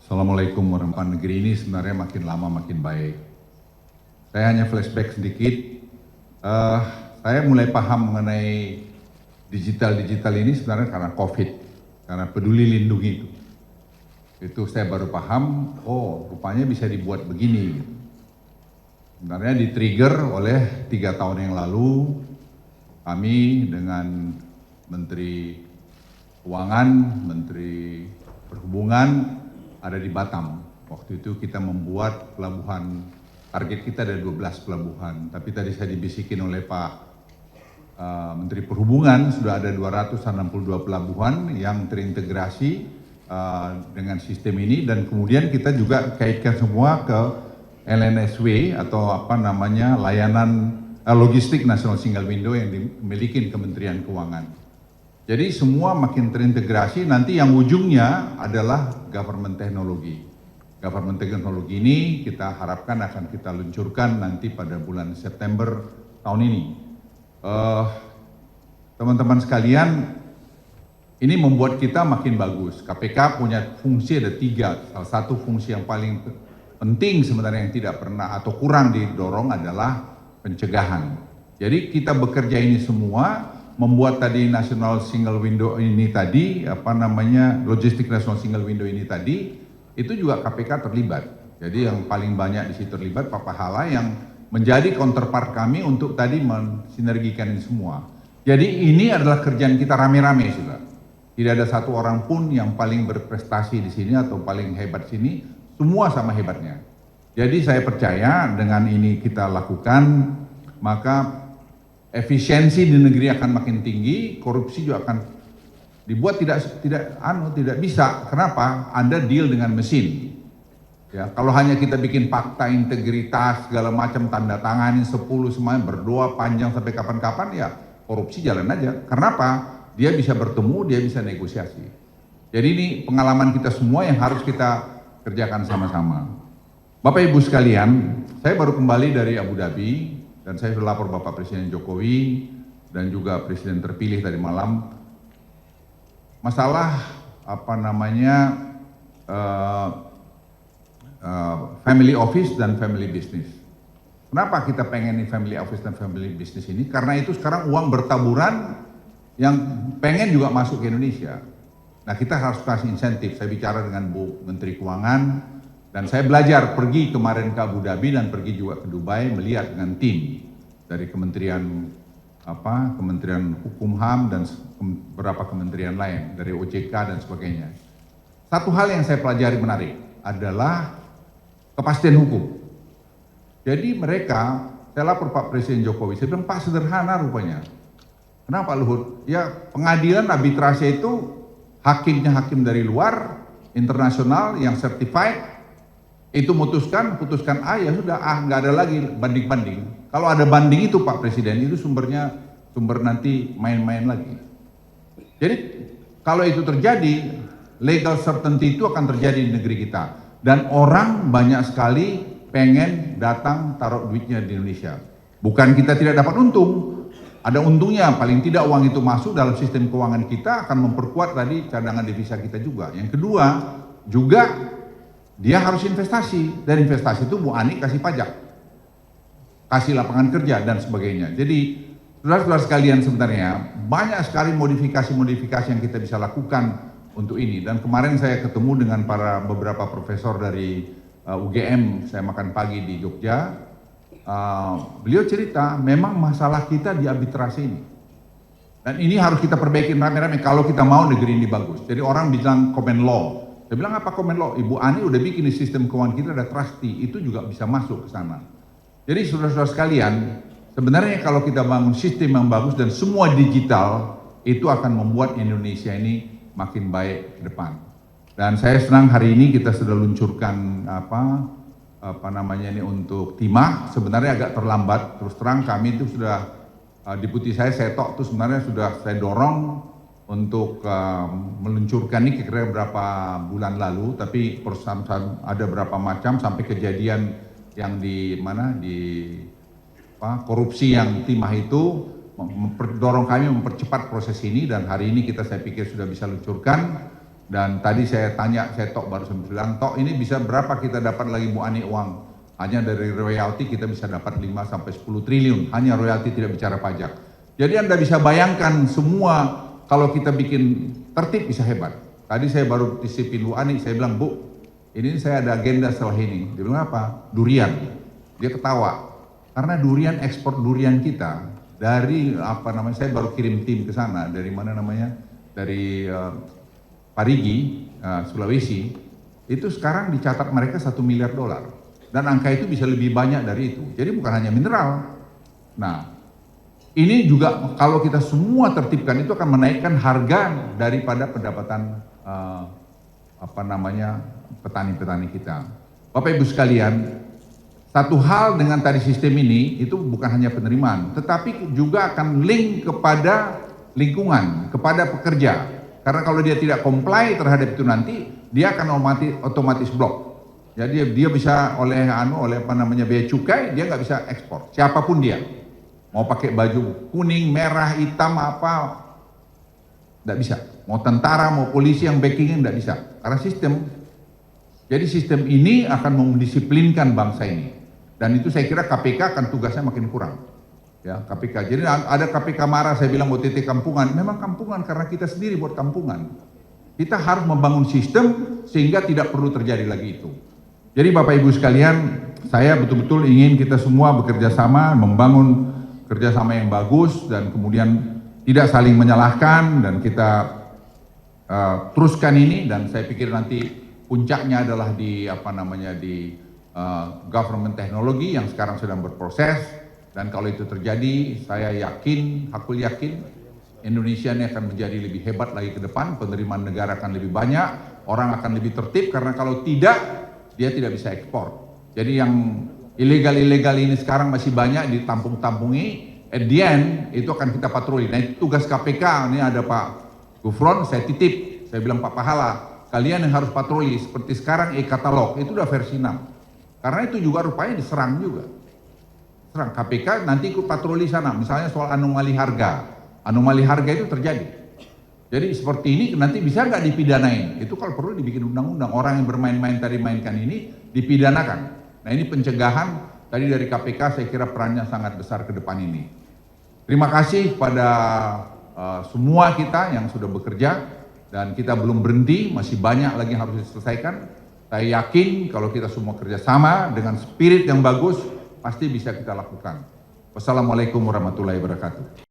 Assalamualaikum warahmatullahi wabarakatuh. Negeri ini sebenarnya makin lama makin baik. Saya hanya flashback sedikit. Saya mulai paham mengenai digital ini sebenarnya karena COVID, karena peduli lindungi itu. Itu saya baru paham, oh rupanya bisa dibuat begini. Sebenarnya di-trigger oleh 3 tahun yang lalu, kami dengan Menteri Keuangan, Menteri Perhubungan, ada di Batam. Waktu itu kita membuat pelabuhan, target kita ada 12 pelabuhan. Tapi tadi saya dibisikin oleh Pak Menteri Perhubungan, sudah ada 262 pelabuhan yang terintegrasi dengan sistem ini. Dan kemudian kita juga kaitkan semua ke LNSW atau apa namanya layanan logistik National Single Window yang dimiliki Kementerian Keuangan. Jadi semua makin terintegrasi, nanti yang ujungnya adalah government teknologi. Government teknologi ini kita harapkan akan kita luncurkan nanti pada bulan September tahun ini. Teman-teman sekalian, ini membuat kita makin bagus. KPK punya fungsi ada 3, salah satu fungsi yang paling penting sebenarnya yang tidak pernah atau kurang didorong adalah pencegahan. Jadi kita bekerja ini semua, membuat tadi National Single Window ini tadi, apa namanya, Logistik National Single Window ini tadi, itu juga KPK terlibat. Jadi yang paling banyak di situ terlibat Pak Pahala yang menjadi counterpart kami untuk tadi mensinergikan ini semua. Jadi ini adalah kerjaan kita rame-rame sudah. Tidak ada satu orang pun yang paling berprestasi di sini atau paling hebat sini, semua sama hebatnya. Jadi saya percaya dengan ini kita lakukan, maka efisiensi di negeri akan makin tinggi, korupsi juga akan dibuat tidak bisa. Kenapa? Anda deal dengan mesin. Ya, kalau hanya kita bikin fakta integritas segala macam tanda tanganin 10 semuanya berdoa panjang sampai kapan-kapan ya korupsi jalan aja. Kenapa? Dia bisa bertemu, dia bisa negosiasi. Jadi ini pengalaman kita semua yang harus kita kerjakan sama-sama. Bapak Ibu sekalian, saya baru kembali dari Abu Dhabi. Dan saya sudah lapor Bapak Presiden Jokowi dan juga Presiden terpilih tadi malam. Masalah apa namanya family office dan family business. Kenapa kita pengen nih family office dan family business ini? Karena itu sekarang uang bertaburan yang pengen juga masuk ke Indonesia. Nah kita harus kasih insentif. Saya bicara dengan Bu Menteri Keuangan. Dan saya belajar pergi kemarin ke Abu Dhabi dan pergi juga ke Dubai melihat dengan tim dari Kementerian Hukum HAM dan beberapa kementerian lain dari OJK dan sebagainya. Satu hal yang saya pelajari menarik adalah kepastian hukum. Jadi mereka, saya lapor Pak Presiden Jokowi, saya bilang Pak sederhana rupanya. Kenapa Luhut? Ya pengadilan arbitrase itu hakimnya hakim dari luar, internasional yang certified, itu putuskan A ya sudah nggak ada lagi banding-banding. Kalau ada banding itu Pak Presiden itu sumber nanti main-main lagi. Jadi kalau itu terjadi legal certainty itu akan terjadi di negeri kita dan orang banyak sekali pengen datang taruh duitnya di Indonesia. Bukan kita tidak dapat untung, ada untungnya paling tidak uang itu masuk dalam sistem keuangan kita akan memperkuat tadi cadangan devisa kita juga. Yang kedua juga dia harus investasi, dan investasi itu Bu Ani kasih pajak, kasih lapangan kerja dan sebagainya. Jadi saudara-saudara sekalian sebenarnya banyak sekali modifikasi yang kita bisa lakukan untuk ini. Dan kemarin saya ketemu dengan beberapa profesor dari UGM, saya makan pagi di Jogja. Beliau cerita memang masalah kita di arbitrase ini. Dan ini harus kita perbaiki rame-rame kalau kita mau negeri ini bagus. Jadi orang bilang common law. Saya bilang apa common law? Ibu Ani udah bikin di sistem keuangan kita ada trustee, itu juga bisa masuk ke sana. Jadi saudara-saudara sekalian, sebenarnya kalau kita bangun sistem yang bagus dan semua digital, itu akan membuat Indonesia ini makin baik ke depan. Dan saya senang hari ini kita sudah luncurkan apa namanya ini untuk timah, sebenarnya agak terlambat, terus terang kami itu sudah, deputi saya Setok itu sebenarnya sudah saya dorong untuk meluncurkan ini kira-kira berapa bulan lalu, tapi ada berapa macam sampai kejadian yang di korupsi yang timah itu mendorong kami mempercepat proses ini dan hari ini saya pikir sudah bisa luncurkan Dan tadi saya tanya, saya baru bilang, Tok ini bisa berapa kita dapat lagi Bu Ani uang? Hanya dari royalti kita bisa dapat 5 sampai 10 triliun, hanya royalti tidak bicara pajak. Jadi Anda bisa bayangkan semua kalau kita bikin tertib bisa hebat. Tadi saya baru disipin Bu Ani, saya bilang, Bu, ini saya ada agenda setelah ini. Dia bilang apa? Durian. Dia ketawa. Karena durian, ekspor durian kita dari saya baru kirim tim ke sana dari mana namanya? Dari Parigi, Sulawesi, itu sekarang dicatat mereka $1 miliar. Dan angka itu bisa lebih banyak dari itu. Jadi bukan hanya mineral. Nah, ini juga kalau kita semua tertibkan itu akan menaikkan harga daripada pendapatan petani-petani kita. Bapak Ibu sekalian, satu hal dengan tadi sistem ini itu bukan hanya penerimaan, tetapi juga akan link kepada lingkungan, kepada pekerja. Karena kalau dia tidak comply terhadap itu nanti, dia akan otomatis blok. Jadi dia bisa oleh bea cukai, dia nggak bisa ekspor. Siapapun dia, mau pakai baju kuning, merah, hitam apa, nggak bisa. Mau tentara, mau polisi yang backingnya nggak bisa. Karena sistem. Jadi sistem ini akan mendisiplinkan bangsa ini. Dan itu saya kira KPK akan tugasnya makin kurang. Ya, KPK. Jadi ada KPK marah, saya bilang OTT kampungan. Memang kampungan karena kita sendiri buat kampungan. Kita harus membangun sistem sehingga tidak perlu terjadi lagi itu. Jadi Bapak Ibu sekalian, saya betul-betul ingin kita semua bekerja sama, membangun kerjasama yang bagus dan kemudian tidak saling menyalahkan dan kita teruskan ini. Dan saya pikir nanti puncaknya adalah di government teknologi yang sekarang sedang berproses. Dan kalau itu terjadi, saya yakin, aku yakin Indonesia ini akan menjadi lebih hebat lagi ke depan, penerimaan negara akan lebih banyak, orang akan lebih tertib, karena kalau tidak, dia tidak bisa ekspor. Jadi yang ilegal-ilegal ini sekarang masih banyak ditampung-tampungi, at the end itu akan kita patroli. Nah itu tugas KPK, ini ada Pak Gufron, saya titip, saya bilang Pak Pahala, kalian yang harus patroli, seperti sekarang e-katalog, itu udah versi 6. Karena itu juga rupanya diserang juga. Serang KPK nanti ikut patroli sana, misalnya soal anomali harga itu terjadi. Jadi seperti ini nanti bisa nggak dipidanain? Itu kalau perlu dibikin undang-undang, orang yang bermain-main tadi mainkan ini dipidanakan. Nah ini pencegahan tadi dari KPK, saya kira perannya sangat besar ke depan ini. Terima kasih pada semua kita yang sudah bekerja dan kita belum berhenti, masih banyak lagi yang harus diselesaikan. Saya yakin kalau kita semua kerjasama dengan spirit yang bagus, pasti bisa kita lakukan. Wassalamualaikum warahmatullahi wabarakatuh.